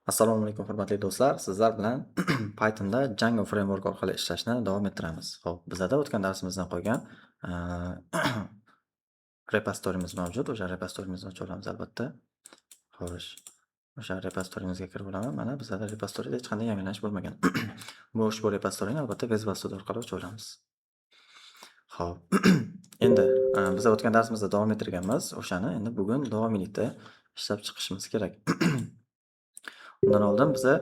Assalomu alaykum hurmatli do'stlar. Sizlar bilan Pythonda Django framework orqali ishlashni davom ettiramiz. Xo'p, bizada o'tgan darsimizdan qolgan repositoriyimiz mavjud. O'sha repositoriyimizni ochib olamiz albatta. Xo'sh, o'sha repositorimizga kirib olaman. Mana bizada repositoriyda hech qanday yangilanish bo'lmagan. Bu ushbu repositorini albatta Visual Studio orqali ochib olamiz. Xo'p. Endi biz o'tgan darsimizda davom ettirganmiz. O'shani endi bugun davomiylikda ishlab chiqishimiz kerak. Undan oldin biza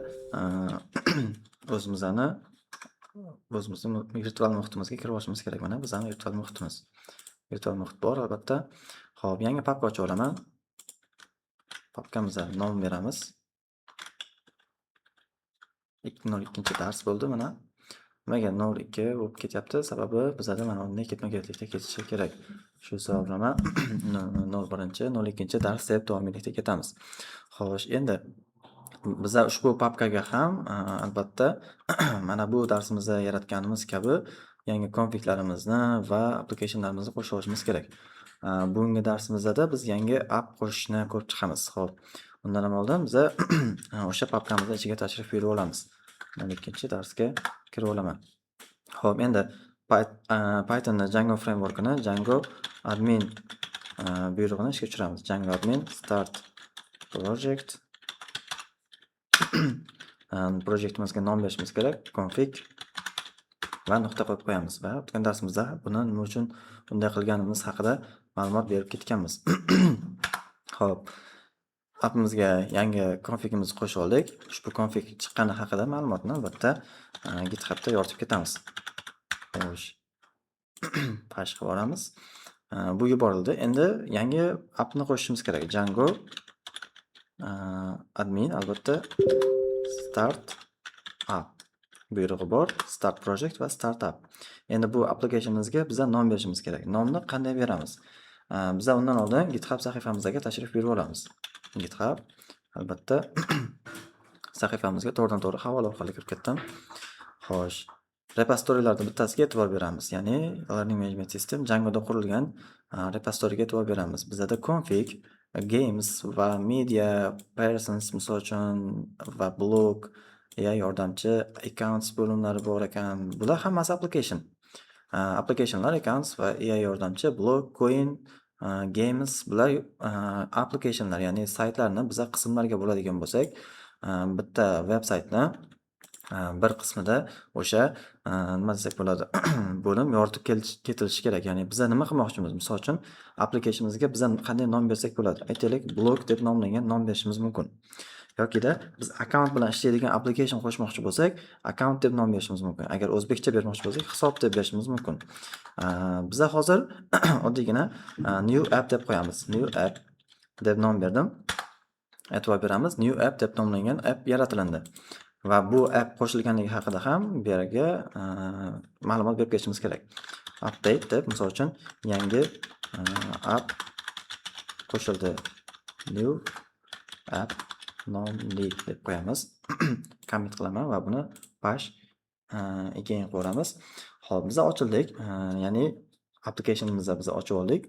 o'zimizni virtual muhitimizga kirib olishimiz kerak. Mana bizning virtual muhitimiz. Virtual muhit bor albatta. Xo'p, yangi papka ochib olaman. Papkamizga nom beramiz. 202-dars bo'ldi mana. Nimaga 02 bo'lib ketyapti? Sababi bizada mana bunday ketma-ketlikda ketishi kerak. Shu sabab bilan 01-02-dars deb davomiylikda ketamiz. Xo'sh, endi biza ushbu papkaga ham albatta mana bu darsimizda yaratganimiz kabi yangi konfiglarimizni va applicationlarimizni qo'shib olishimiz kerak. Bugungi darsimizda biz yangi app qo'shishni ko'rib chiqamiz. Xo'p, undan ham oldin biza o'sha papkamizni ichiga tashrif buyurib olamiz. 12-darsga kirib olaman. Xo'p, endi Pythonda Django frameworkini Django admin buyrug'ini ishga tushiramiz. Django admin start project projektimizga nom berishimiz kerak. Config va nuqta qo'yib qo'yamiz va o'tgan darsimizda buni nima uchun bunday qilganimiz haqida ma'lumot berib ketganmiz. Xo'p, appimizga yangi konfigimizni qo'shib oldik. Ushbu config chiqqani haqida ma'lumotni albatta GitHubda yoritib ketamiz. Xo'sh. Pash qilib olamiz. Bu yuborildi. Endi yangi appni qo'shishimiz kerak. Django admin albatta start app buyrug'i bor. Start project va start app. Endi bu applicationimizga biza nom berishimiz kerak. Nomni qanday beramiz? Biza undan oldin GitHub sahifamizga tashrif buyurib olamiz. GitHub albatta sahifamizga to'g'ridan-to'g'ri havola orqali kirib ketdim. Xo'sh, repositoriyalarning bittasiga e'tibor beramiz. Ya'ni Learning Management System Djangoda qurilgan repositoriyaga e'tibor beramiz. Bizada config, games va media, persons misol uchun va blog, yordamchi, accounts bo'limlari bor ekan. Bular hammasi application. Applicationlar, accounts va yordamchi, blog, coin, games bular applicationlar, ya'ni saytlarni biza qismlarga bo'ladigan bo'lsak, bitta veb-saytni bir qismida o'sha nima desak bo'ladi bo'lim yoritib ketilishi kerak. Ya'ni biza nima qilmoqchimiz? Misol uchun applicationimizga biza qanday nom bersak bo'ladi? Aytaylik, blog deb nomlangan nom berishimiz mumkin. Yokida biz account bilan ishlaydigan application qo'shmoqchi bo'lsak, account deb nom berishimiz mumkin. Agar o'zbekcha bermoqchi bo'lsak, hisob deb berishimiz mumkin. Biza hozir oddiygina new app deb qo'yamiz. New app deb nom berdim. E'tibor beramiz. New app deb nomlangan app yaratiladi. Va bu app qo'shilganligi haqida ham bu yerga ma'lumot berib ketishimiz kerak. Update deb misol uchun yangi app qo'shildi. New app nomli deb qo'yamiz. Commit qilaman va buni bash again qo'yamiz. Xo'p, biz ochildik. Ya'ni applicationimizni biz ochib oldik.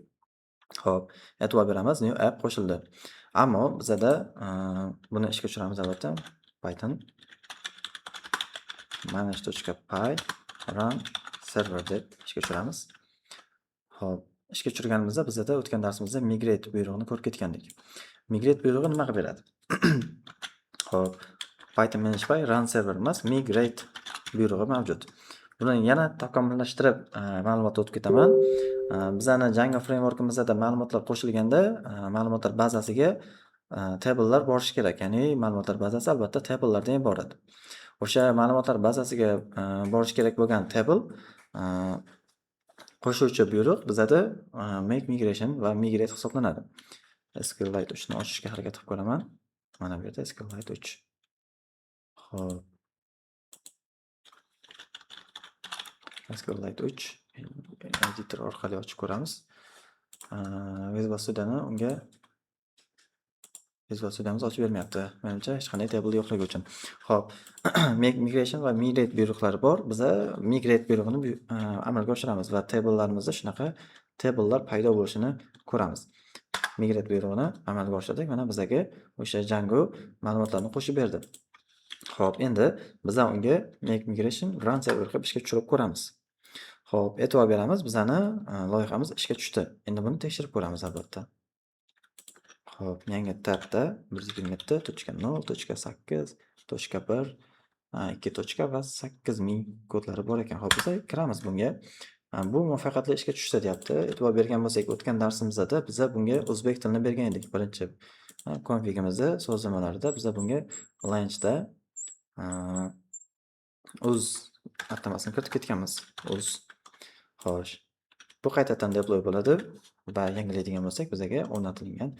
Xo'p, e'tibor beramiz, new app qo'shildi. Ammo bizada buni ishga tushiramiz albatta. Python manage.py run server deb ishga tushiramiz. Xo'p, ishga tushirganimizda bizada o'tgan darsimizda migrate buyrug'ini ko'rib ketgandik. Migrate buyrug'i nima qilib beradi? Xo'p, Python manage.py run server emas, migrate buyrug'i mavjud. Buni yana takomillashtirib ma'lumot o'tib ketaman. Bizani Django frameworkimizda ma'lumotlar qo'shilganda, ma'lumotlar bazasiga tablelar borishi kerak. Ya'ni ma'lumotlar bazasi albatta tablelardan iborat. O'sha ma'lumotlar bazasiga borish kerak bo'lgan table qo'shuvchi buyruq bizada make migration va migrate hisoblanadi. SQLite 3 ni ochishga harakat qilib ko'raman. Mana bu yerda SQLite 3. Xo'p. SQLite 3 editor orqali ochib ko'ramiz. Visual Studio'miz ochib bermayapti. Menimcha hech qanday table yo'qligi uchun. Xo'p, make migration va migrate buyruqlari bor. Biza migrate buyrug'ini amalga oshiramiz va table'larimizda shunaqa table'lar paydo bo'lishini ko'ramiz. migrate buyrug'ini amalga oshirdik. Mana bizaga o'sha Django ma'lumotlarni qo'shib berdi. Xo'p, endi biza unga make migration run server qilib ishga tushirib ko'ramiz. Xo'p, e'tibor beramiz, bizani loyihamiz ishga tushdi. Endi buni tekshirib ko'ramiz albatta. Xo'p, yangi tabda 127.0.8.1 2 va 8000 kodlari bor ekan. Xo'p, biz kiramiz bunga. Bu muvaffaqiyatli ishga tushdi deyapti. E'tibor bergan bo'lsak, o'tgan darsimizda biza bunga o'zbek tilini bergan edik. Birinchi konfigimizda sozlamalarida biza bunga launchda o'z atamasini kiritib ketganmiz. O'z. Xo'sh. Bu qaytadan deploy bo'ladi va yangilaydigan bo'lsak, bizaga o'rnatilgan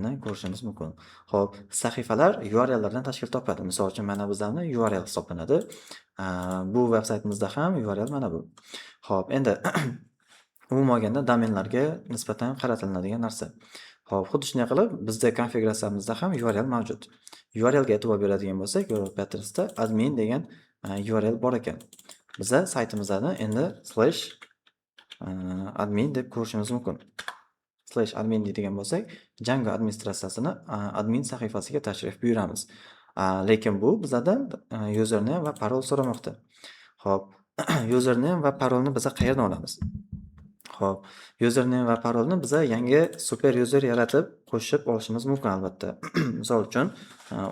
ni ko'rishimiz mumkin. Xo'p, sahifalar URLlardan tashkil topadi. Misol uchun mana bizlarni URL hisoblanadi. Bu veb-saytimizda ham URL mana bu. Xo'p, endi umuman olganda domenlarga nisbatan qaratilinadigan narsa. Xo'p, xuddi shunday qilib bizda konfiguratsiyamizda ham URL mavjud. URL ga e'tibor beradigan bo'lsak, URL patternsda admin degan URL bor ekan. Biza saytimizda endi /admin deb ko'rishimiz mumkin. /admin deydigan bo'lsak, Django administratsiyasini admin sahifasiga tashrif buyuramiz. Lekin bu bizadan username va parol so'ramoqda. Xo'p, username va parolni biz qayerdan olamiz? Xo'p, username va parolni biz yangi super user yaratib qo'shib olishimiz mumkin albatta. Misol uchun,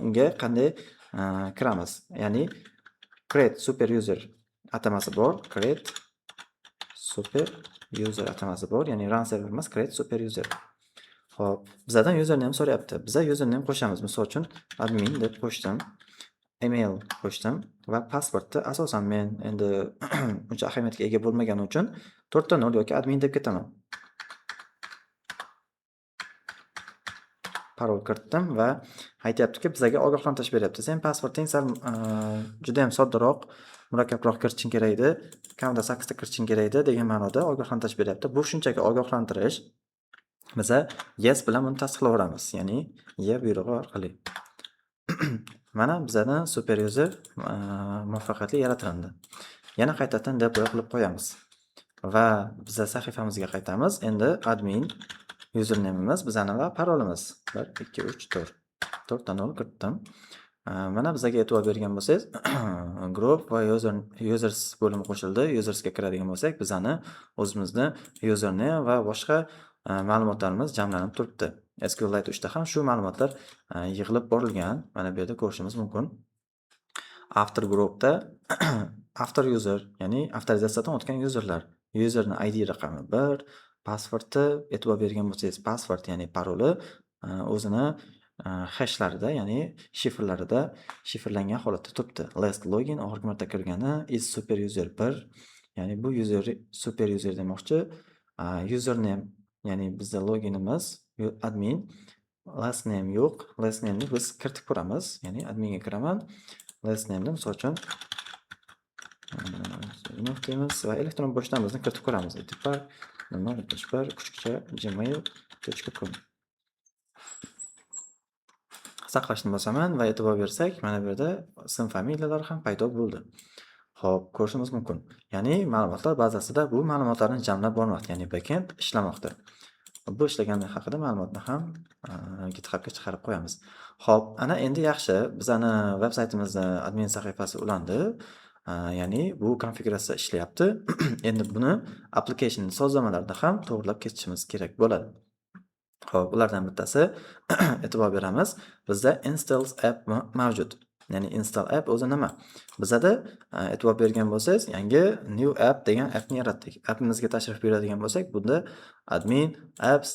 unga qanday kiramiz? Ya'ni create super user atamasi bor, create super user atamasi bor, ya'ni run server emas, create super user. Xo'p, bizdan username so'rayapti. Biz username qo'shamiz. Misol uchun admin deb qo'shdim. Email qo'shdim va pasportni asosan men endi uncha ahamiyatga ega bo'lmagani uchun 4.0 yoki admin deb ketaman. Parol kiritdim va aytayaptiki, bizga ogohlantirish beryapti. Sen pasporting sal juda ham soddaroq, murakkabroq kiritishing kerak edi. Kamida 8 ta kiritishing kerak edi degan ma'noda ogohlantirish beryapti. Bu shunchaki ogohlantirish. Biz yes bilan buni tasdiqlayveramiz, ya'ni ye buyrug'i orqali. Mana bizdan super user muvaffaqiyatli yaratildi. Yana qaytadan deploy qilib qo'yamiz va biz sahifamizga qaytamiz. Endi admin username'imiz bizning va parolimiz 1 2 3 4 4.0 kiritdim. Mana bizga e'tibor bergan bo'lsangiz, group va users bo'limi qo'shildi. Usersga kiradigan bo'lsak, bizning o'zimizni username va boshqa ma'lumotlarimiz jamlanib turibdi. SQLite 3 da ham shu ma'lumotlar yig'ilib borilgan. Mana bu yerda ko'rishingiz mumkin. After groupda after user, ya'ni avtorizatsiyadan o'tgan userlar. Userning ID raqami 1, pasporti, e'tibor bergan bo'lsangiz, pasport, ya'ni paroli o'zini hashlarida, ya'ni shifrlarida shifrlangan holatda turibdi. Last login oxirgi marta kirgani is super user 1, ya'ni bu user super user demoqchi. Username, ya'ni bizda loginimiz admin, last name yo'q. Last name'ni biz kiritib ko'ramiz, ya'ni adminga kiraman. Last name'ni misol uchun deymiz va elektron pochtamizni kiritib ko'ramiz. @1 saqlashni bosaman va e'tibor bersak, mana bu yerda ism familiyalar ham paydo bo'ldi. Xo'p, ko'rishimiz mumkin. Ya'ni ma'lumotlar bazasida bu ma'lumotlarni jamlab bormoqda, ya'ni backend ishlamoqda. Bu ishlaganlik haqida ma'lumotni ham GitHubga chiqarib qo'yamiz. Xo'p, ana endi yaxshi, bizning veb-saytimizni admin sahifasi ulandi. Ya'ni bu konfiguratsiya ishlayapti. Endi buni application sozlamalarida ham to'g'rilab ketishimiz kerak bo'ladi. Xo'p, ulardan bittasi e'tibor beramiz. Bizda installs app mavjud. Ya'ni install app o'zi nima? Bizda e'tibor bergan bo'lsangiz, yangi new app degan appni yaratdik. Appimizga tashrif buyuradigan bo'lsak, bunda admin, apps,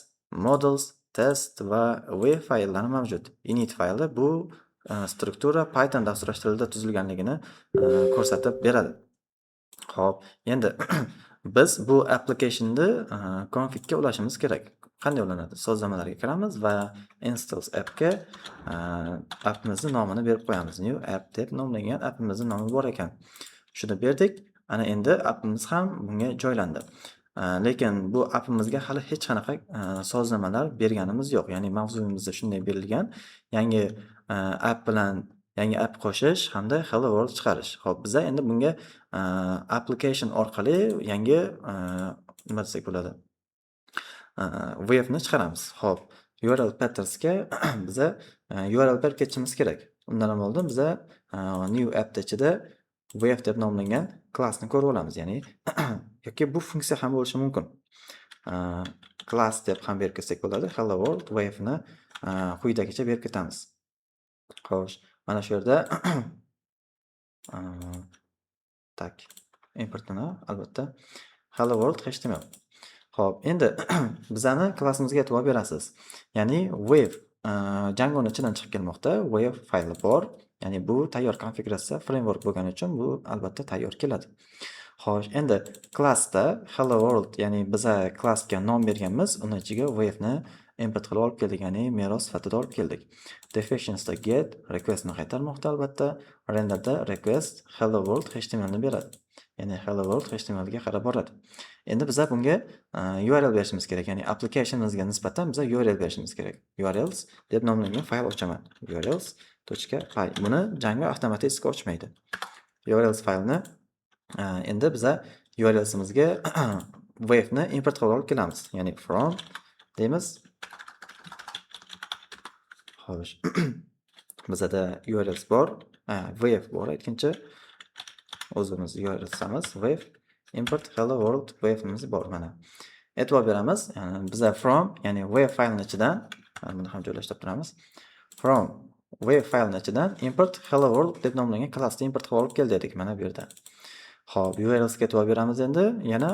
models, test va web fayllar mavjud. Init fayli bu struktura Python dasturash tilida tuzilganligini ko'rsatib beradi. Xo'p, endi biz bu applicationni configga ulashimiz kerak. Qanday ulanadi? Sozlamalarga kiramiz va installs appga appimizning nomini berib qo'yamiz. New app deb nomlangan appimizning nomi bor ekan. Shuni berdik. Ana endi appimiz ham bunga joylandi. Lekin bu appimizga hali hech qanaqa sozlamalar berganimiz yo'q. Ya'ni mavzuyimizda shunday berilgan. Yangi app bilan yangi app qo'shish hamda hello world chiqarish. Xo'p, biz endi bunga application orqali yangi nima desak bo'ladi? wave ni chiqaramiz. Xo'p, URL patternsga biza URL berib ketishimiz kerak. Undan ham oldin biza new app ichida wave deb nomlangan klassni ko'rib olamiz. Ya'ni yoki bu funksiya ham bo'lishi mumkin. Class deb ham berib ketsak bo'ladi. Hello world wave ni quyidagicha berib ketamiz. Xo'sh, mana shu yerda tak importini albatta hello world html. Xo'p, endi bizani klassimizga e'tibor berasiz. Ya'ni wave Djangoning ichidan chiqib kelmoqda. Wave fayli bor. Ya'ni bu tayyor konfiguratsiya framework bo'lgani uchun bu albatta tayyor keladi. Xo'sh, endi klassda hello world, ya'ni biza klassga nom berganmiz, uni ichiga wave ni import qilib olib keldik, ya'ni meros sifatida olib keldik. Definitionsda get request ni qaytarmoqda albatta. Renderda request hello world html ni beradi. Ya'ni hello world html ga qarab boradi. Endi biza bunga URL berishimiz kerak. Ya'ni applicationimizga nisbatan biza URL berishimiz kerak. URLs deb nomlangan fayl ochaman. urls.py. Buni Django avtomatik ochmaydi. URLs faylni endi biza URLsimizga wave ni import qilib olib kelamiz. Ya'ni from deymiz. Xo'sh. Bizada URLs bor, wave bor aytgancha. O'zimiz URLsamiz wave import hello world wave'imiz bor mana. E'tibor beramiz. Biza from, ya'ni wave faylning ichidan buni ham joylashtirib turamiz. From wave faylning ichidan import hello world deb nomlangan klassni import qilib olib keldik mana bu yerda. Xo'p, URLsga e'tibor beramiz endi. Yana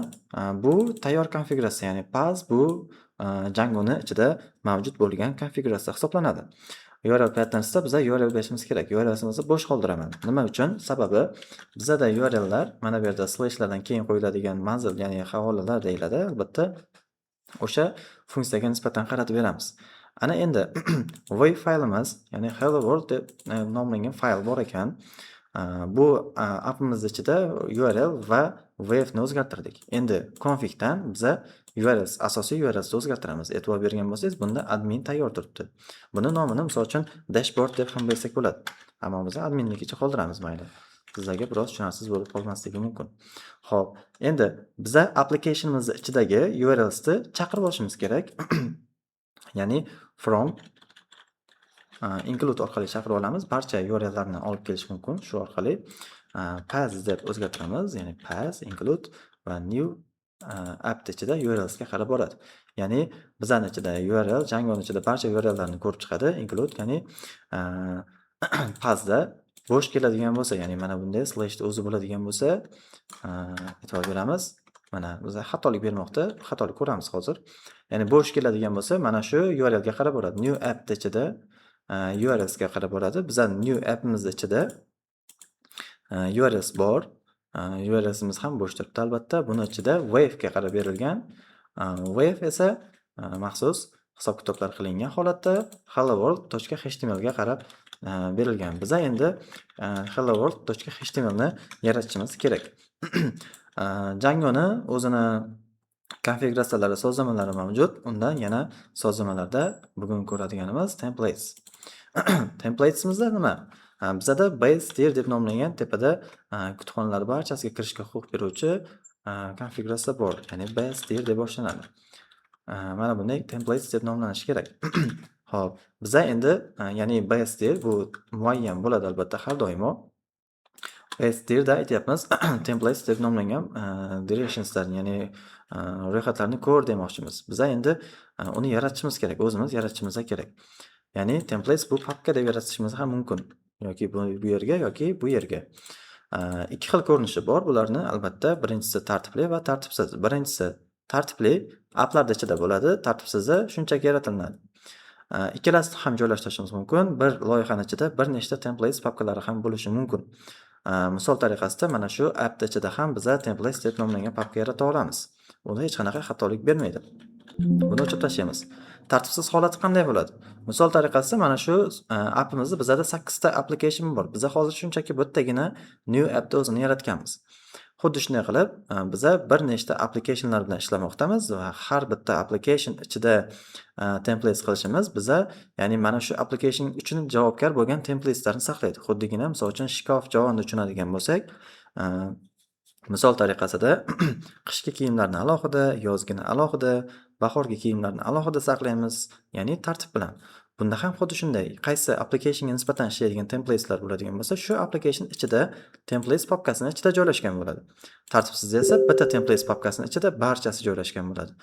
bu tayyor konfiguratsiya, ya'ni path bu Djangoning ichida mavjud bo'lgan konfiguratsiya hisoblanadi. URL patternsda biza URL berishimiz kerak. URLimizni bo'sh qoldiraman. Nima uchun? Sababi bizada URLlar mana bu yerda slashlardan keyin qo'yiladigan manzil, ya'ni havolalar deyiladi. Albatta o'sha funksiyaga nisbatan qaratib beramiz. Ana endi wave faylimiz, ya'ni hello world deb nomlangan fayl bor ekan. Bu appimiz ichida URL va wave ni o'zgartirdik. Endi configdan biza URL asosiy URL ni o'zgartiramiz. E'tibor bergan bo'lsangiz, bunda admin tayyor turibdi. Buni nomini misol uchun dashboard deb ham bersak bo'ladi. Ammo biz adminnikicha qoldiramiz mayli. Sizlarga biroz tushunarsiz bo'lib qolmasligi mumkin. Xo'p, endi biza applicationimiz ichidagi URLs ni chaqirib olishimiz kerak. Ya'ni from include orqali chaqirib olamiz. Barcha URLlarni olib kelish mumkin shu orqali. Path deb o'zgartiramiz, ya'ni path include va new app ichida URLs ga qarab boradi. Ya'ni bizning ichida URL, Django ichida barcha URLlarni ko'rib chiqadi. Include, ya'ni pathda bo'sh keladigan bo'lsa, ya'ni mana bunday slash o'zi bo'ladigan bo'lsa, e'tibor beramiz. Mana biz xatolik bermoqda, xatolik ko'ramiz hozir. Ya'ni bo'sh keladigan bo'lsa, mana shu URL ga qarab boradi. New app ichida URLs ga qarab boradi. Bizning new appimiz ichida URLs bor. URLsimiz ham bo'sh turibdi albatta. Buni ichida wave ga qarab berilgan. Wave esa maxsus hisob-kitoblar qilingan holatda helloworld.html ga qarab berilgan. Biza endi helloworld.html ni yaratishimiz kerak. Djangoning o'zini konfiguratsiyalari, sozlamalari mavjud. Undan yana sozlamalarda bugun ko'radiganimiz templates. Templates'imizda nima? Bizada base tier deb nomlangan tepada kutubxonalar barchasiga kirishga huquq beruvchi konfiguratsiya bor. Ya'ni base tier deb boshlanadi. Mana bunday templates deb nomlanishi kerak. Xo'p, biza endi ya'ni base tier bu muayyan bo'ladi albatta har doimo. Base tierda aytyapmiz templates deb nomlangan directionslar, ya'ni ro'yxatlarni ko'r demoqchimiz. Biza endi uni yaratishimiz kerak, o'zimiz yaratishimiz kerak. Ya'ni templates bu papka deb yaratishimiz ham mumkin. Yoki bu yerga yoki bu yerga. Ikki xil ko'rinishi bor. Bularni albatta birinchisi tartibli va tartibsiz. Birinchisi tartibli applar ichida bo'ladi, tartibsizi shunchaki yaratiladi. Ikkalasini ham joylashtirishimiz mumkin. Bir loyihaning ichida bir nechta templates papkalari ham bo'lishi mumkin. Misol tariqasida mana shu app ichida ham biza templates deb nomlangan papka yarata olamiz. Unda hech qanaqa xatolik bermaydi. Buni o'chirib tashlaymiz. Tartibsiz holati qanday bo'ladi? Misol tariqasida mana shu appimizda bizada 8 ta application bor. Biz hozir shunchaki bittagina new app ni o'zini yaratganmiz. Xuddi shunday qilib, biza bir nechta applicationlar bilan ishlamoqdamiz va har bitta application ichida templates qilishimiz biza, ya'ni mana shu application uchun javobgar bo'lgan templateslarni saqlaydi. Xuddigina misol uchun shkaf javonni tushunadigan bo'lsak, Misol tariqasida qishki kiyimlarni alohida, yozgini alohida, bahorgi kiyimlarni alohida saqlaymiz, ya'ni tartib bilan. Bunda ham xuddi shunday. Qaysi applicationga nisbatan ishlaydigan templateslar bo'ladigan bo'lsa, shu application ichida templates papkasini ichida joylashgan bo'ladi. Tartibsizda esa bitta templates papkasini ichida barchasi joylashgan bo'ladi.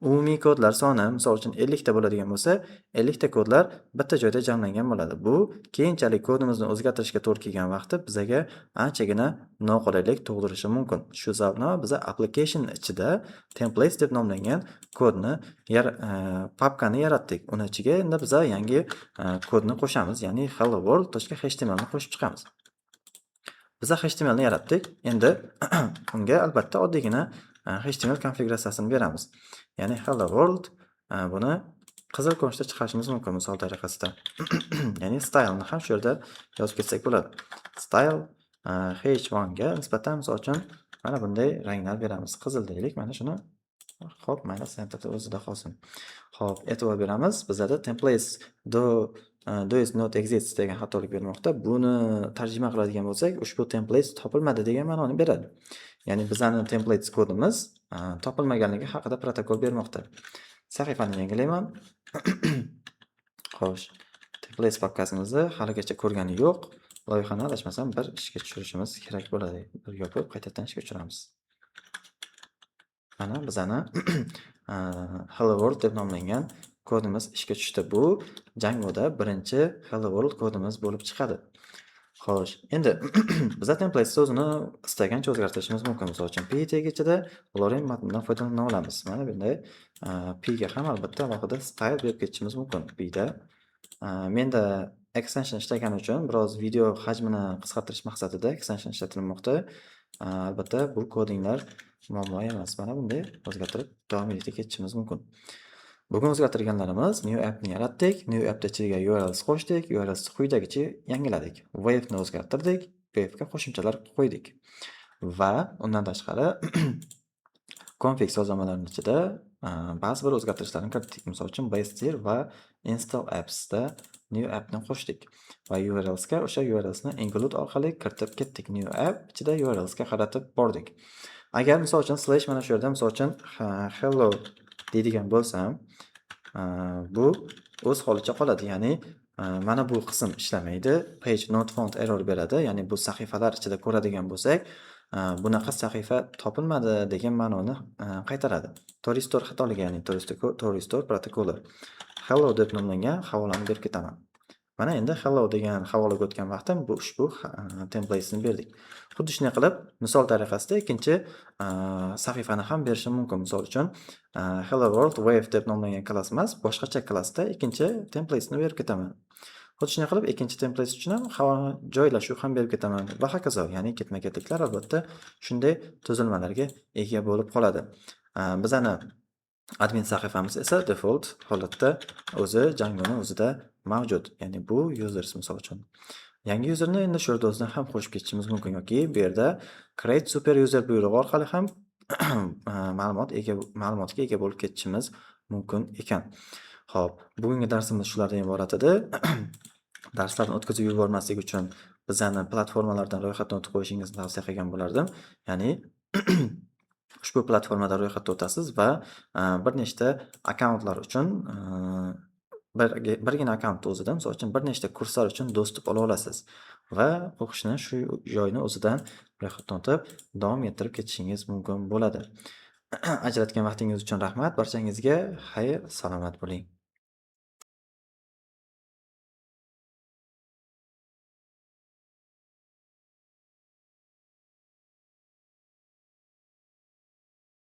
Umumiy kodlar soni, misol uchun 50 ta bo'ladigan bo'lsa, 50 ta kodlar bitta joyda jamlangan bo'ladi. Bu keyinchalik kodimizni o'zgartirishga to'g'ri kelgan vaqtda bizaga anchagina noqulaylik tug'dirishi mumkin. Shu sababdan biz application ichida templates deb nomlangan kodni papkani yaratdik. Uni ichiga endi biz yangi kodni qo'shamiz, ya'ni hello world.html ni qo'shib chiqamiz. Biz HTML ni yaratdik. Endi unga albatta oddiygina HTML konfiguratsiyasini beramiz. Ya'ni hello world buni qizil ko'rinishda chiqarishimiz mumkin misol tariqasida. Ya'ni style ni ham shu yerda yozib ketsak bo'ladi. Style h1 ga nisbatan misol uchun mana bunday ranglar beramiz. Qizil deylik. Mana shuni hop, mayli centerda o'zida qolsin. Hop, e'tibor beramiz. Bizda templates does not exist degan xatolik bermoqda. Buni tarjima qiladigan bo'lsak, ushbu templates topilmadi degan ma'noni beradi. Ya'ni bizning templates kodimiz topilmaganligi haqida protokol bermoqda. Sahifani yangilayman. Xo'sh, templates papkasimizni haligacha ko'rgani yo'q. Loyihani adashmasam bir ishga tushirishimiz kerak bo'ladi. Bir yopib qaytadan ishga tushiramiz. Mana bizani hello world deb nomlangan kodimiz ishga tushdi. Bu Djangoda birinchi hello world kodimiz bo'lib chiqadi. Xo'sh, endi biz template so'zini istagancha o'zgartirishimiz mumkin. Misol uchun p tegichida Lorem matnidan foydalana olamiz. Mana bunday p ga ham albatta alohida style berib ketishimiz mumkin. P da menda extension ishlagani uchun biroz video hajmini qisqartirish maqsadida extension ishlatilmoqda. Albatta bu kodinglar muammo emas. Mana bunday o'zgartirib davom etib ketishimiz mumkin. Bugun o'zgartirganlarimiz new app ni yaratdik, new app ichiga URLs qo'shdik, URLs quyidagicha yangiladik. Wave ni o'zgartirdik, wave ga qo'shimchalar qo'ydik. Va undan tashqari config sozlamalarining ichida ba'zi bir o'zgartirishlarni kiritdik. Misol uchun base tier va install apps da new app ni qo'shdik. Va URLs ga o'sha URLs ni include orqali kiritib ketdik. New app ichida URLs ga qaratib bordik. Agar misol uchun slash mana shu yerda misol uchun hello deydigan bo'lsam, bu o'z holicha qoladi. Ya'ni mana bu qism ishlamaydi. Page not found error beradi. Ya'ni bu sahifalar ichida ko'radigan bo'lsak, bunaqa sahifa topilmadi degan ma'noni qaytaradi. To restore xatoligi, ya'ni to restore protokoli. Hello deb nomlangan havolani berib ketaman. Mana endi hello degan havolaga o'tgan vaqtim bu ushbu templatesni berdik. Xuddi shunday qilib, misol tariqasida ikkinchi sahifani ham berishim mumkin. Misol uchun hello world wave deb nomlangan klass emas, boshqacha klassda ikkinchi templatesni berib ketaman. Xuddi shunday qilib, ikkinchi template uchun ham joylashuv ham berib ketaman va hokazo. Ya'ni ketma-ketliklar albatta shunday tuzilmalarga ega bo'lib qoladi. Bizani admin sahifamiz esa default holatda o'zi Djangoning o'zida mavjud. Ya'ni bu users misol uchun. Yangi userni endi shu yerda o'zidan ham qo'shib ketishimiz mumkin yoki bu yerda create super user buyrug'i orqali ham ma'lumotga ega bo'lib ketishimiz mumkin ekan. Xo'p, bugungi darsimiz shulardan iborat edi. Darslarni o'tkazib yubormaslik uchun bizani platformalardan ro'yxatdan o'tib qo'yishingizni tavsiya qilgan bo'lardim. Ya'ni ushbu platformada ro'yxatdan o'tasiz va bir nechta akkauntlar uchun birgina akkaunt o'zida, misol uchun bir nechta kurslar uchun dostуп ola olasiz va o'qishni shu joyni o'zidan ro'yxatdan o'tib davom ettirib ketishingiz mumkin bo'ladi. Ajratgan vaqtingiz uchun rahmat. Barchangizga xayr, salomat bo'ling.